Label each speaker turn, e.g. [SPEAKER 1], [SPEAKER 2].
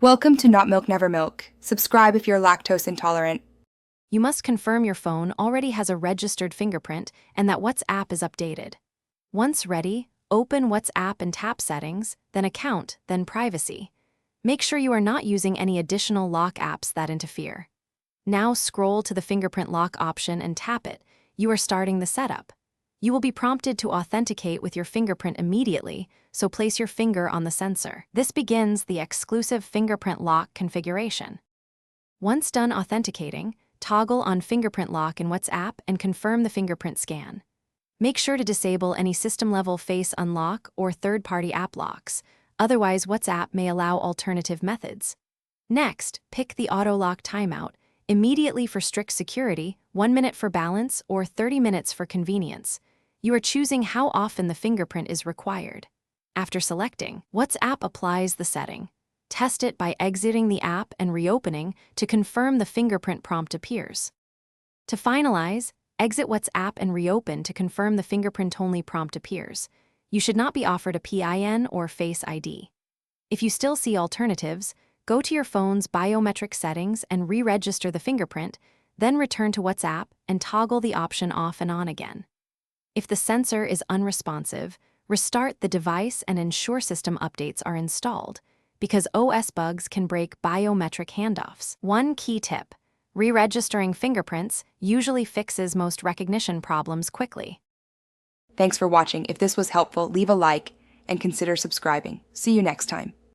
[SPEAKER 1] Welcome to Not Milk Never Milk. Subscribe if you're lactose intolerant.
[SPEAKER 2] You must confirm your phone already has a registered fingerprint and that WhatsApp is updated. Once ready, open WhatsApp and tap Settings, then Account, then Privacy. Make sure you are not using any additional lock apps that interfere. Now scroll to the fingerprint lock option and tap it. You are starting the setup. You will be prompted to authenticate with your fingerprint immediately, so place your finger on the sensor. This begins the exclusive fingerprint lock configuration. Once done authenticating, toggle on fingerprint lock in WhatsApp and confirm the fingerprint scan. Make sure to disable any system-level face unlock or third-party app locks, otherwise WhatsApp may allow alternative methods. Next, pick the auto lock timeout, immediately for strict security, 1 minute for balance, or 30 minutes for convenience. You are choosing how often the fingerprint is required. After selecting, WhatsApp applies the setting. Test it by exiting the app and reopening to confirm the fingerprint prompt appears. To finalize, exit WhatsApp and reopen to confirm the fingerprint-only prompt appears. You should not be offered a PIN or Face ID. If you still see alternatives, go to your phone's biometric settings and re-register the fingerprint, then return to WhatsApp and toggle the option off and on again. If the sensor is unresponsive, restart the device and ensure system updates are installed, because OS bugs can break biometric handoffs. One key tip: re-registering fingerprints usually fixes most recognition problems quickly.
[SPEAKER 1] Thanks for watching. If this was helpful, leave a like and consider subscribing. See you next time.